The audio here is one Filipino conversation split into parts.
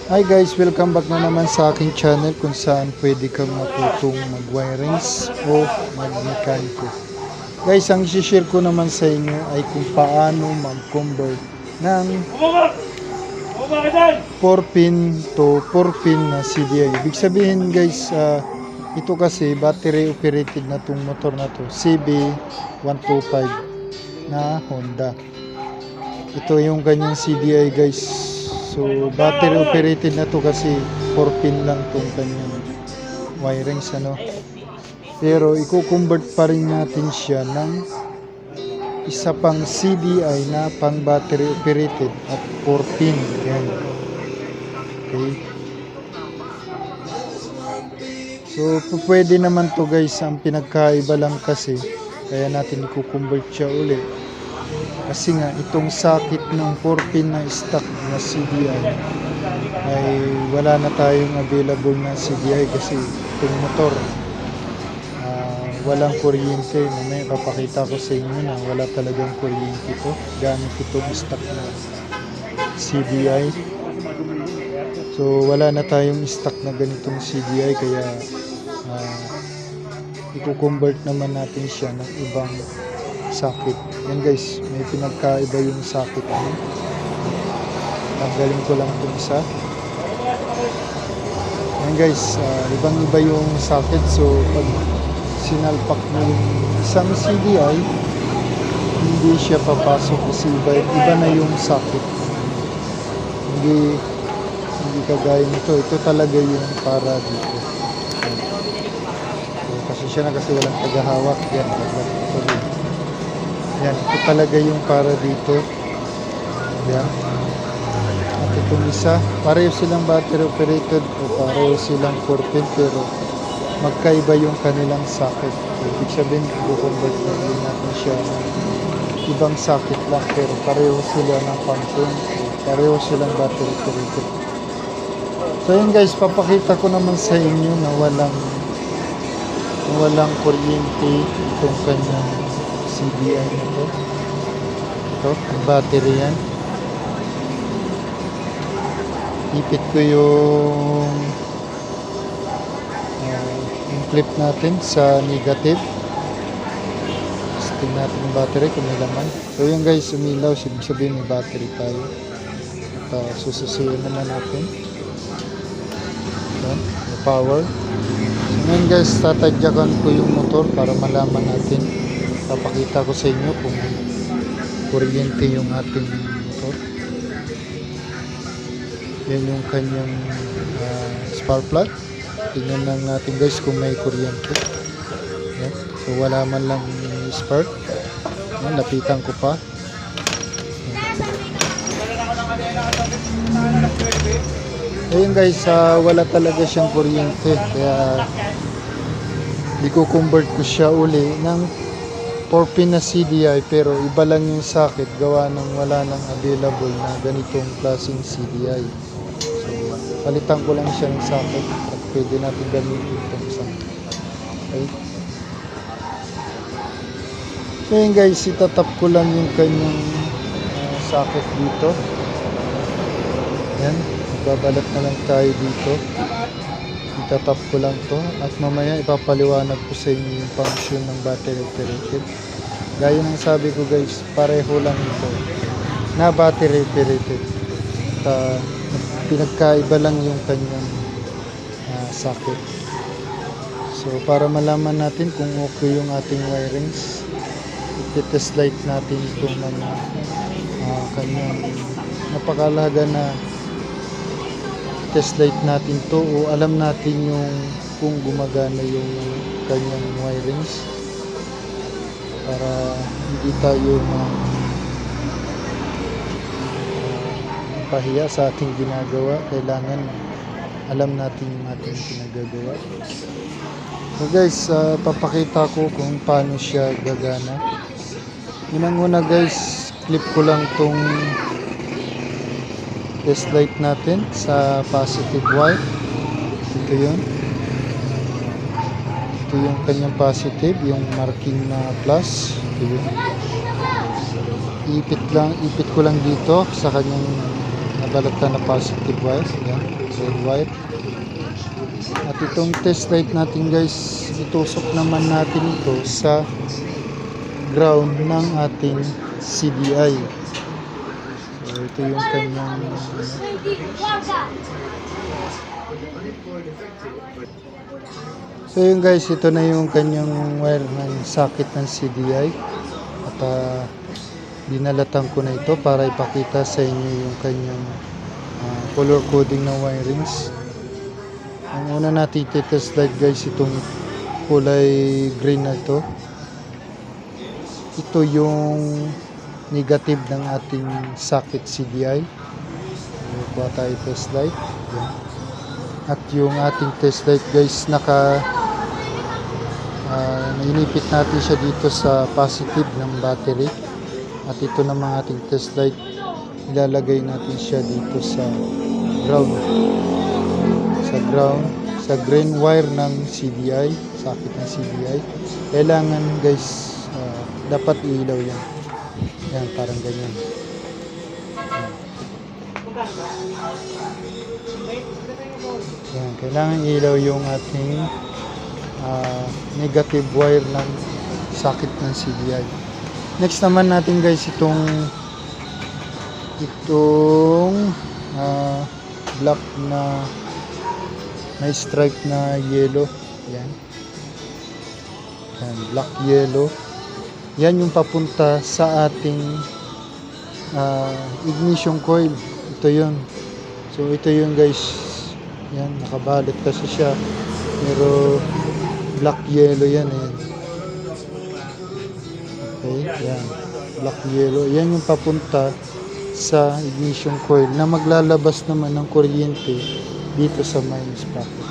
Hi guys, welcome back na naman sa aking channel kung saan pwede kang matutong mag-wirings o mag-mekaniko. Guys, ang isi-share ko naman sa inyo ay kung paano mag-convert ng 4-pin to 4-pin na CDI. Ibig sabihin guys, ito kasi battery operated na tong motor na to, CB125 na Honda. Ito yung kanyang CDI guys. So, battery operated na to kasi 4-pin lang tong kanyang wirings ano. Pero i-convert pa rin natin siya ng isa pang CDI na pang battery operated at 4-pin. Yan. Okay. So, pwede naman to guys. Ang pinagkaiba lang kasi kaya natin i-convert siya ulit. Kasi nga itong socket ng 4-pin na stock na CDI ay wala na tayong available na CDI kasi itong motor walang kuryente. Mamaya papakita ko sa inyo na wala talagang kuryente ito gamit itong stock na CDI. So wala na tayong stock na ganitong CDI kaya i-convert naman natin siya ng ibang socket. Yan guys, may pinagkaiba yung socket ano. Tanggalin ko lang itong isa. Yan guys, ibang iba yung socket. So pag sinalpak mo yung isang CDI, hindi siya papasok kasi iba na yung socket. Hindi kagaya nito. Ito talaga yung para dito. So, kasi siya na kasi walang tagahawak. Yan, yan, ito talaga yung para dito. Yan. At itong isa, pareho silang battery operated o pareho silang 4-pin pero magkaiba yung kanilang socket. Ibig sabihin, i-convert na din natin siya ng ibang socket lang pero pareho sila ng function. Pareho silang battery operated. So yun guys, papakita ko naman sa inyo na walang kuryente itong kanyang CDI na to. Ito, ang battery yan. Ipit ko yung clip natin sa negative. Testing natin yung battery kung may laman. So yun guys, umilaw. Sabihin may battery tayo. At sususuin naman natin. Ito, may power. So ngayon guys, tatadyakan ko yung motor para malaman natin. Papakita ko sa inyo kung kuryente yung ating motor. Yan yung kanyang spark plug. Tingnan lang natin guys kung may kuryente. Yan. So wala man lang spark. Yan, lapitan ko pa. Ayun guys, wala talaga siyang kuryente. Kaya i-convert ko siya uli ng 4-pin na CDI pero iba lang yung socket gawa ng wala nang available na ganitong klaseng CDI. So palitan ko lang siya ng socket at pwede natin gamitin itong isang. Okay. So yun guys, itatap ko lang yung kanyang socket dito. Yan, babalat na lang tayo dito. Itatap ko lang to at mamaya ipapaliwanag ko sa inyo yung function ng battery operated. Gaya ng sabi ko guys, pareho lang ito na battery operated. At pinagkaiba lang yung kanyang socket. So para malaman natin kung okay yung ating wirings, i-test light natin itong mga kanyang napakalaga na test light natin to o alam natin yung kung gumagana yung kanyang wirings para hindi tayo pahiya sa ating ginagawa. Kailangan alam natin yung ating pinagagawa. So guys, papakita ko kung paano siya gagana. Unang-una guys, clip ko lang tong test light natin sa positive wire. Ito yun. Ito yung kanyang positive, yung marking na plus. Ito yun. Ipit ko lang dito sa kanyang nabalatan na positive wire. Yan, red wire. At itong test light natin guys, itusok naman natin ito sa ground ng ating CDI. So ito yung kanyang so yun guys, ito na yung kanyang wire ng socket ng CDI. At dinalatan ko na ito para ipakita sa inyo yung kanyang color coding ng wirings. Ang una natin test light guys, itong kulay green na ito. Ito yung negative ng ating socket CDI. Kuha tayo test light. Yan. At yung ating test light guys, nailipit natin siya dito sa positive ng battery. At ito namang ating test light, ilalagay natin siya dito sa ground. Sa green wire ng CDI, socket ng CDI. Kailangan guys, dapat ilaw yan. Yan, parang ganyan. Yan, kailangan ilaw yung ating negative wire ng socket ng CDI. Next naman natin guys, itong black na may stripe na yellow. Yan. Yan, black yellow. Yan yung papunta sa ating ignition coil. Ito yun. So ito yun guys. Yan, nakabalot kasi siya. Pero black yellow yan eh. Okay, yan. Black yellow. Yan yung papunta sa ignition coil na maglalabas naman ng kuryente dito sa main sprocket.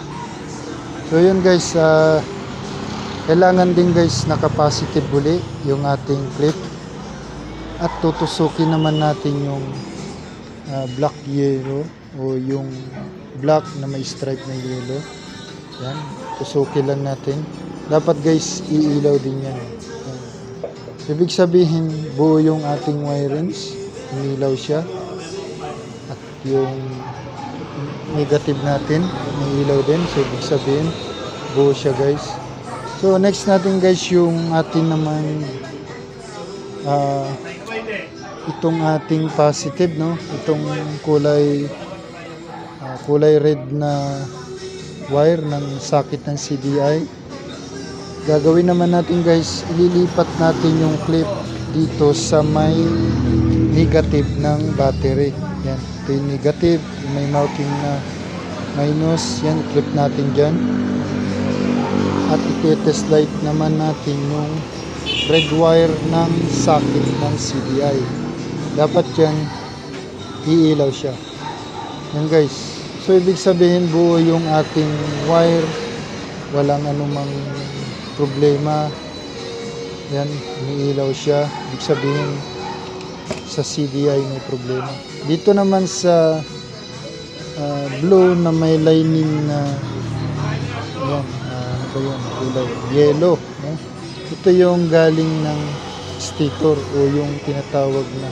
So yun guys, kailangan din guys naka-positive uli yung ating clip. At tutusukin naman natin yung black yellow o yung black na may stripe na yellow. Yan, tusukin lang natin. Dapat guys, iilaw din yan. Yan. Ibig sabihin, buo yung ating wirings, umilaw siya. At yung negative natin, umilaw din. So ibig sabihin, buo siya guys. So next natin guys, yung ating naman itong ating positive, no? Itong kulay red na wire ng socket ng CDI. Gagawin naman natin guys, ililipat natin yung clip dito sa may negative ng battery. Yan, ito yung negative, may marking na minus. Yan, clip natin dyan. At i-test light naman natin yung red wire ng socket ng CDI. Dapat yan, iilaw siya. Yan guys. So ibig sabihin, buo yung ating wire. Walang anumang problema. Yan, umiilaw siya. Ibig sabihin, sa CDI may problema. Dito naman sa blue na may lining na yan, ano ba yun? Yellow. Ito yung galing ng stator o yung tinatawag na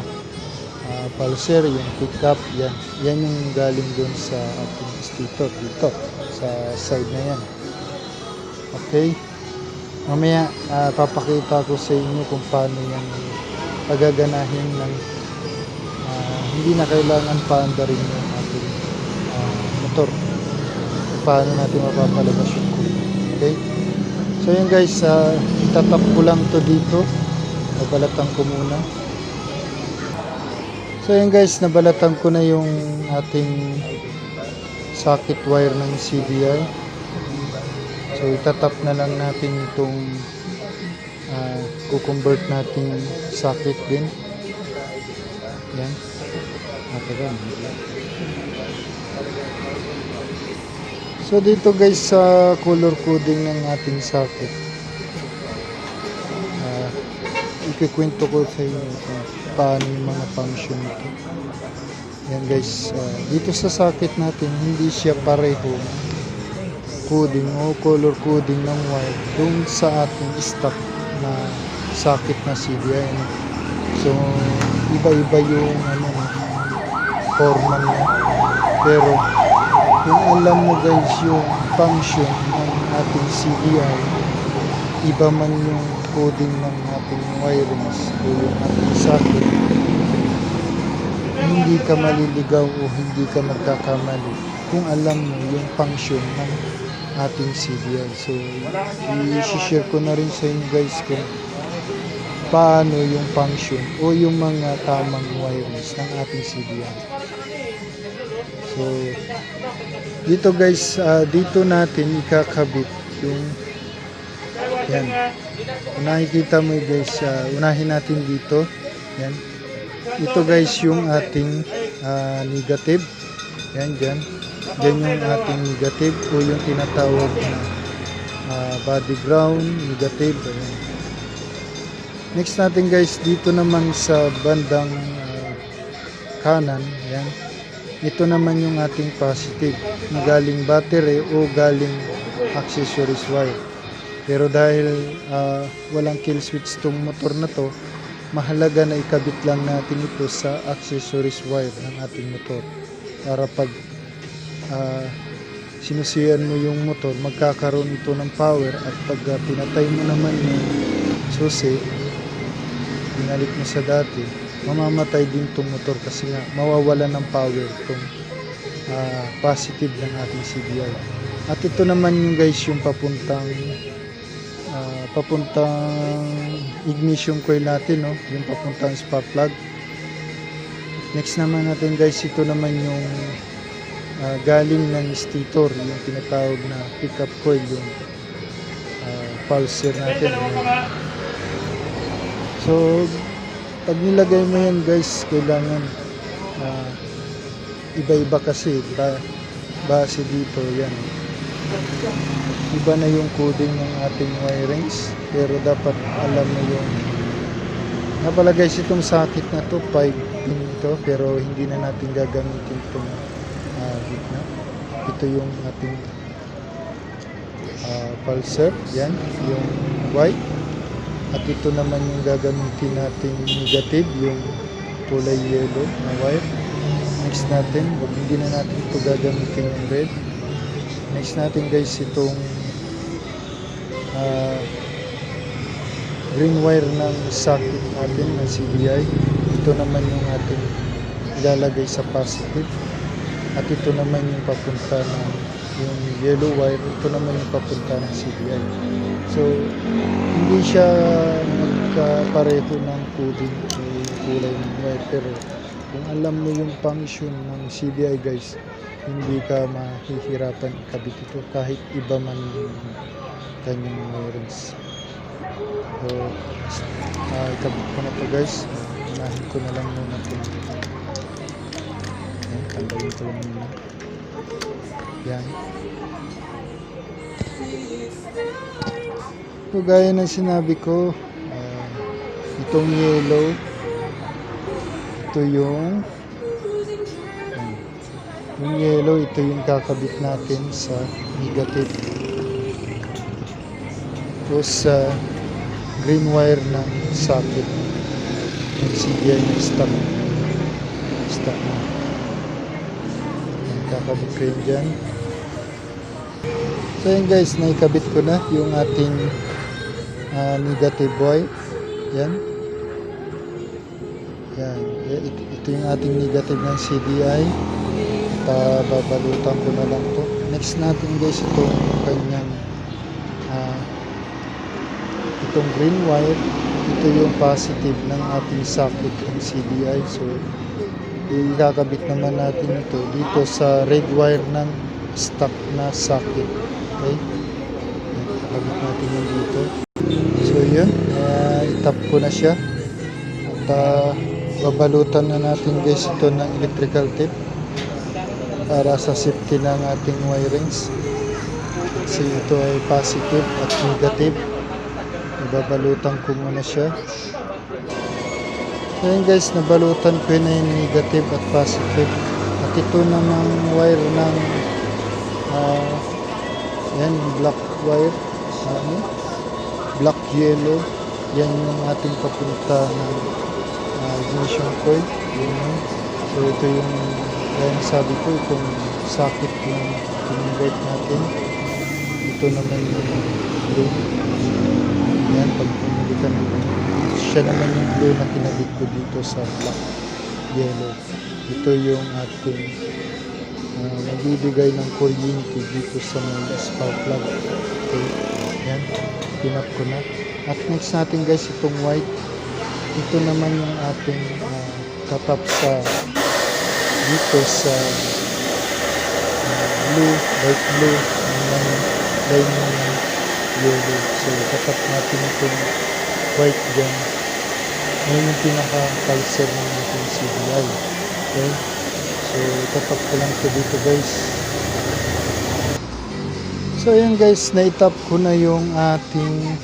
pulser, yung pickup. Yan yung galing dun sa ating stator dito sa side na yan. Okay, mamaya papakita ko sa inyo kung paano yan pagaganahin ng hindi na kailangan paandarin yung ating motor, kung paano natin mapapalabas yung coil. Okay, so yun guys, itatap ko lang to dito, nabalatan ko muna. So yun guys, nabalatan ko na yung ating socket wire ng CDI. So itatap na lang natin itong kukonvert natin socket din. Yan. So dito guys, sa color coding ng ating socket, ikikwento ko sa inyo kung paano yung mga function nito. Yan guys, dito sa socket natin, hindi siya pareho coding o color coding ng wire dun sa ating stock na socket na CDI. So iba-iba yung forma niya. Pero kung alam mo guys yung function ng ating CDI, iba man yung coding ng ating wirings o yung ating socket, hindi ka maliligaw o hindi ka magkakamali kung alam mo yung function ng ating CDI. So, i-share ko na rin sa inyo guys kung paano yung function o yung mga tamang wirings ng ating CDI. So, dito guys, dito natin ikakabit yung yan. Kung nakikita mo guys, unahin natin dito. Yan. Ito guys yung ating negative. Yan, dyan. Dyan yung ating negative o yung tinatawag na body ground, negative. Ayan. Next natin guys, dito naman sa bandang kanan. Yan. Ito naman yung ating positive na galing battery o galing accessories wire. Pero dahil walang kill switch tong motor na to, mahalaga na ikabit lang natin ito sa accessories wire ng ating motor. Para pag sinusiyan mo yung motor, magkakaroon ito ng power, at pag pinatay mo naman yung susi, binalik mo sa dati, mamamatay din tong motor kasi nga mawawala ng power tong positive ng ating CDI. At ito naman yung guys yung papuntang ignition coil natin, no? Yung papuntang spark plug. Next naman natin guys, ito naman yung galing ng stator, yung tinatawag na pickup coil, yung pulser natin. So pag nilagay mo yan guys, kailangan iba-iba kasi base dito. Yan, iba na yung coding ng ating wirings, pero dapat alam mo yung pala guys, itong socket na to 5 pin ito, pero hindi na natin gagamitin itong gitna. Ito yung ating pulser, yan yung white, at ito naman yung gagamitin natin negative, yung kulay yellow na wire. Next natin, hindi na natin ito gagamitin yung red. Next natin guys, itong green wire ng socket natin ng CDI. Ito naman yung ating ilalagay sa positive, at ito naman yung papunta ng yung yellow wire. Ito naman yung papunta ng CDI. So hindi siya magkapareho ng coding o yung kulay ng wire, pero kung alam mo yung function ng CDI guys, hindi ka mahihirapan ikabit ito kahit iba man yung kanyang wirings. So ikabit ko na to guys. Unahin ko na lang muna ito. Tanggalin ko lang muna. Yan. So gaya ng sinabi ko, itong yellow, ito yung yellow, ito yung kakabit natin sa negative. Tapos sa green wire ng socket ng CDI na stock na kakabit ko yun dyan. So yun guys, naikabit ko na yung ating negative wire. Yan. Ito yung ating negative ng CDI. Babalutan ko na lang to. Next natin guys, itong kanyang itong green wire. Ito yung positive ng ating socket ng CDI. So ikakabit naman natin ito dito sa red wire ng stock na socket. Okay, ikakabit natin yun dito. So yun, itap ko na siya, at babalutan na natin guys ito ng electrical tape para sa safety ng ating wirings, kasi ito ay positive at negative. Ibabalutan ko muna siya. So yun guys, nabalutan ko na yung negative at positive, at ito namang wire ng yan, black wire, black yellow, yan yung ating papunta ng ignition coil. Yun. So ito yung sabi ko, itong socket yung convert natin. Ito naman yung blue. Yan, pag bumili ka naman, siya naman yung blue na kinabit ko dito sa black, yellow. Ito yung ating nagbibigay ng kuryente dito sa mga spark plug. Okay, yan, pinap ko na. At next natin guys, itong white. Ito naman yung ating tatap sa dito sa blue, light blue, line ng yellow. So tatap natin itong white dyan. Ngayon yung pinaka-pulser ng ating CDI. Okay, so tatap ko lang ito dito guys. So ayan guys, na-tap ko na yung ating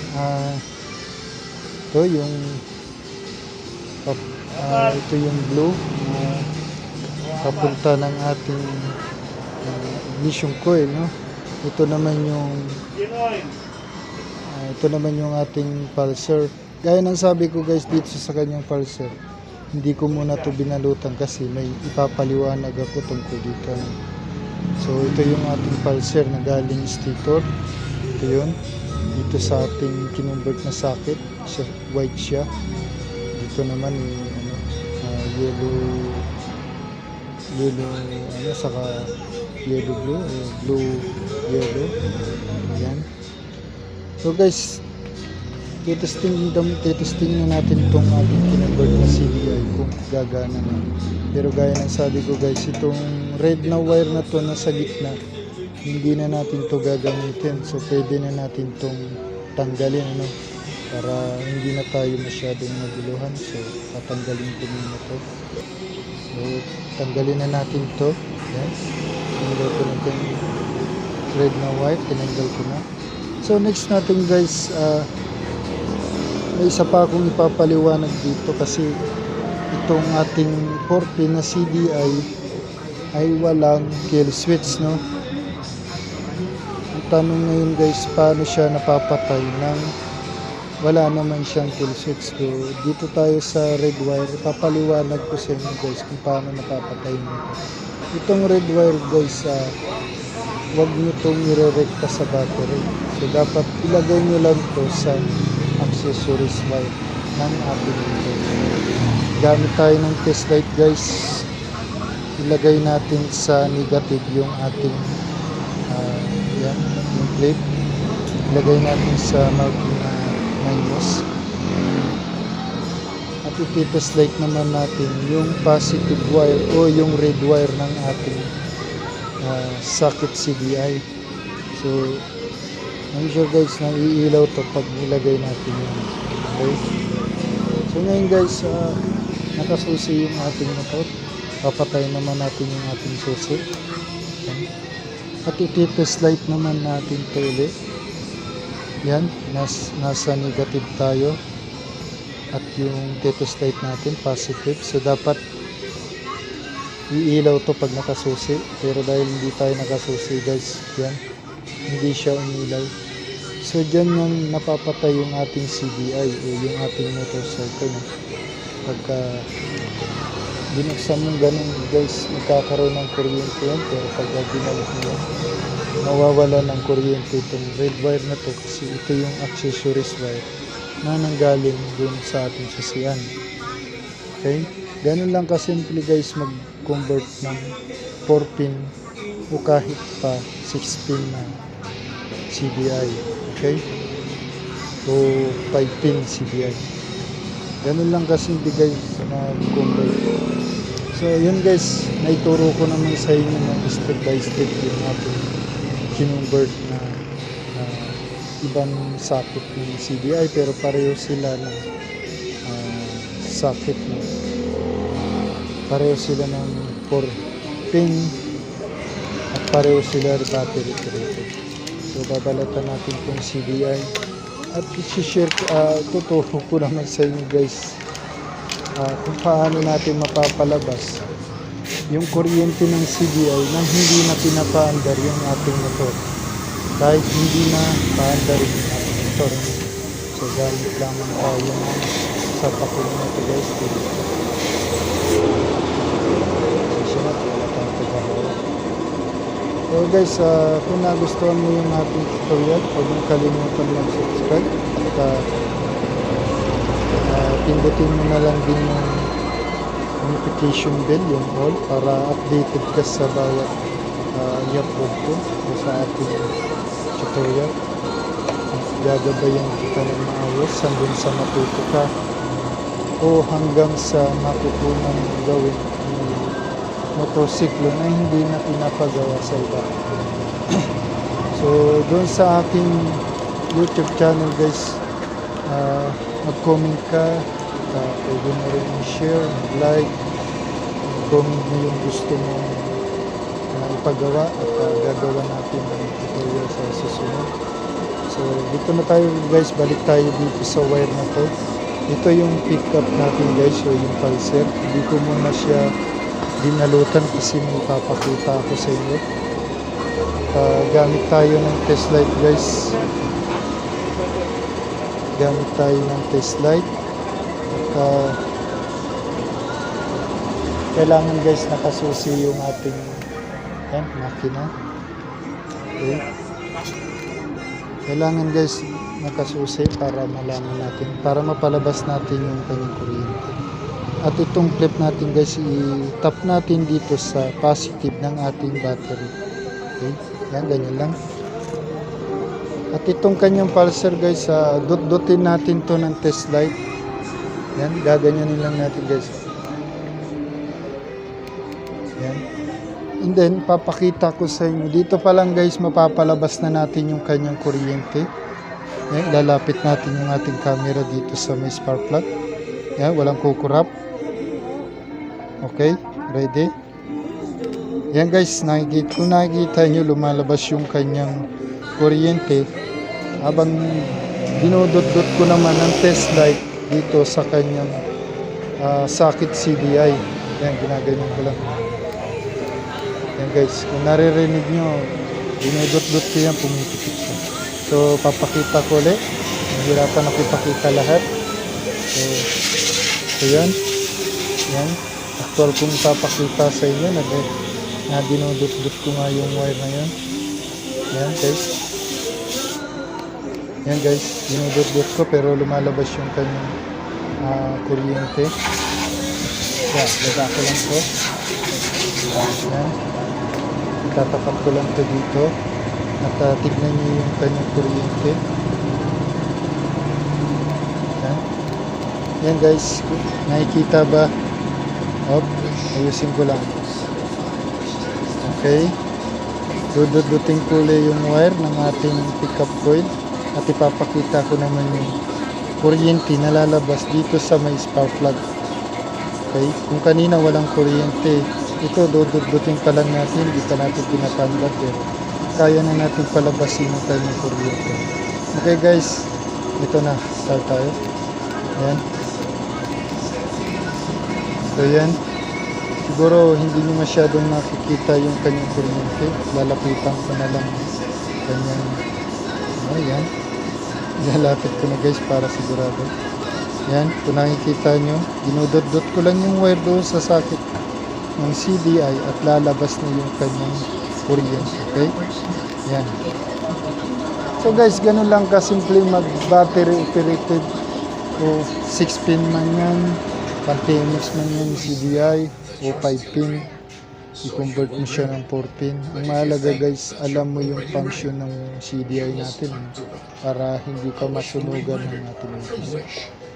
ito yung ito yung blue papunta ng ating ignition coil, no? Ito naman yung ating pulser. Gaya ng sabi ko guys dito sa kanyang pulser, hindi ko muna to binalutan kasi may ipapaliwanag ako tungkol dito. So ito yung ating pulser na galing stator. Ito yun. Dito sa ating kinonvert na socket, white siya. Dito naman yung yellow saka yellow blue yellow. Yan. So guys, testing na natin itong ating kinonvert na CDI kung gagana na. Pero gaya ng sabi ko guys, itong red na wire na to nasa gitna, hindi na natin to gagamitin. So pwede na natin tong tanggalin, ano, para hindi na tayo masyadong maguluhan. So tatanggalin ko muna to. So tanggalin na natin to. Yan, tinanggal ko na itong red na wire, tinanggal ko na. So next natin guys, may isa pa akong ipapaliwanag dito kasi itong ating 4-pin na CDI ay walang kill switch, no? Ang tanong ngayon guys, paano siya napapatay nang wala naman siyang kill switch? So dito tayo sa red wire, ipapaliwanag ko sa inyo guys kung paano napapatay nito. Itong red wire guys, wag nyo itong irerekta sa battery. So dapat ilagay nyo lang to sa accessories wire ng ating motor. Gamit tayo ng test light guys. Ilagay natin sa negative yung ating yan, yung clip. Ilagay natin sa minus. At i-test light naman natin yung positive wire o yung red wire ng ating socket CDI. So I'm sure guys na iilaw to pag nilagay natin yun. Okay? So ngayon guys, nakasusi yung ating motor. Papatay naman natin yung ating susi. Okay? At i-test light naman natin ito ulit. Yan, nasa negative tayo. At yung test light natin positive. So dapat iilaw to pag nakasusi. Pero dahil hindi tayo nakasusi guys, yan, hindi siya umilaw. So dyan yung napapatay yung ating CDI o yung ating motorcycle. Pagka binuksan mo ganun guys, magkakaroon ng kuryente yan. Pero pagka binalik mo yan, mawawala ng kuryente itong red wire na to kasi ito yung accessories wire na nanggaling dun sa ating sasian. Okay? Ganun lang kasimple guys mag-convert ng 4-pin o kahit pa 6-pin na CDI. Okay? O 5-pin CDI. Ganun lang kasimple guys mag-convert. So yun guys, naituro ko naman sa inyo na step by step yung ating kinonvert na ibang socket ng CDI pero pareho sila ng socket na pareho sila ng 4-pin at pareho sila battery operated. So babalatan natin itong CDI at i-share tuturo ko naman sa inyo guys kung paano natin mapapalabas yung kuryente ng CDI nang hindi na pinapaandar yung ating motor. Kahit hindi na paandar yung ating motor. So gamit lamang tayo ng sa pakulo na ito guys. station at wala tayong tagagawa. So guys, kung nagustuhan mo yung ating tutorial, huwag mong kalimutan mag-subscribe at pindutin mo na lang din yung notification bell, yung all, para updated ka sa bawat i-upload ko sa ating tutorial. Gagabayan kita ng maayos hanggang sa matuto ka o hanggang sa matutunan gawin ng motorsiklo na hindi na pinapagawa sa iba. So doon sa aking YouTube channel guys, mag-comment ka, pwede mo rin i-share, mag-like, mag-comment mo yung gusto mo ipagawa at gagawa natin ng tutorial sa susunod. So dito na tayo guys, balik tayo dito sa wire na to. Ito yung pickup natin guys, so yung pulser. Hindi ko muna siya dinalutan kasi may papakita ako sa inyo. Gamit tayo ng test light guys. Gamit tayo ng test light. At kailangan guys nakasusi yung ating makina. Okay. Kailangan guys nakasusi para malaman natin, para mapalabas natin yung kanyang kuryente. At itong clip natin guys, i-tap natin dito sa positive ng ating battery. Okay, yan, ganyan lang. At itong kanyang pulser guys, dot-dotin natin to ng test light. Yan, gaganyanin lang natin guys. Yan. And then, papakita ko sa inyo. Dito pa lang guys, mapapalabas na natin yung kanyang kuryente. Yan, lalapit natin yung ating camera dito sa may spark plug. Yan, walang kukurap. Okay, ready? Yan guys, kung nakikita nyo, lumalabas yung kanyang kuryente. Habang dinudot-dot ko naman ng test light dito sa kanyang socket CDI. Yan, ginaganyan ko lang. Yan guys, kung naririnig nyo, dinudot-dot ko yan, pumipikit siya. So, papakita ko ulit. Mahirapan ako ipakita lahat. So yan. Yan. Actual kong papakita sa inyo na dinudot-dot ko nga yung wire na yan. Yan guys. Yan guys, dinudot-dot ko pero lumalabas yung kanyang kuryente. Yan, laga ko lang to. Yan. Tatapat ko lang to dito. At tignan niyo yung kanyang kuryente. Yan. Yan guys, nakikita ba? Ayusin ko lang. Okay. Dudut-duting ko ulit yung wire ng ating pickup coil. At ipapakita ko naman yung kuryente na lalabas dito sa may spark plug. Okay. Kung kanina walang kuryente, ito dudut-duting pa lang natin. Hindi pa natin pinatanggal pero kaya na natin palabasin yung kanyang kuryente. Okay guys, ito na, start tayo. Ayan. So yan, siguro hindi nyo masyadong nakikita yung kanyang kuryente. Lalapitan ko na lang kanyang, ayan, lalapit ko na guys para sigurado. Yan, kung nakikita nyo, dinudot-dot ko lang yung wire doon sa socket ng CDI at lalabas na yung kanyang kuryente. Okay? Yan. So guys, ganun lang kasimple mag-battery operated o 6-pin man yan, continuous man yan CDI o 5-pin, i-convert mo siya ng 4-pin. Ang mahalaga guys, alam mo yung function ng CDI natin para hindi ka masunugan ng ating motor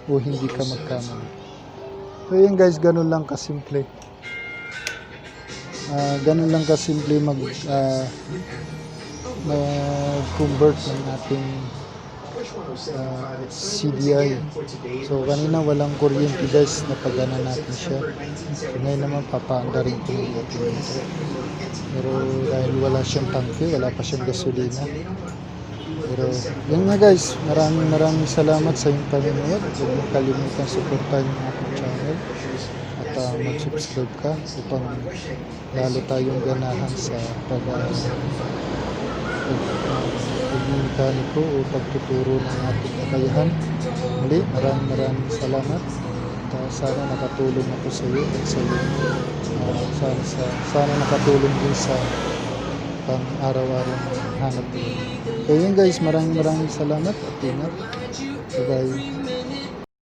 o hindi ka magkamali. So yun guys, ganun lang kasimple. Ganun lang kasimple mag-convert ng ating CDI. So kanina walang kuryente guys, napagana natin siya. So ngayon naman papaanda rin ko ng ating motor. Pero dahil wala siyang tangke, wala pa siyang gasolina. Pero yun nga guys, maraming salamat sa inyong panonood. Huwag mong kalimutan suportahan yung ating channel at mag-subscribe ka upang lalo tayong ganahan sa pagmekaniko o pagtuturo ng ating kakayahan. Muli, maraming salamat. At sana nakatulong ako sa iyo at sa iyo. Sana nakatulong din sa pang-araw-araw na hanap buhay. So yun guys, maraming salamat at ingat. Bye-bye.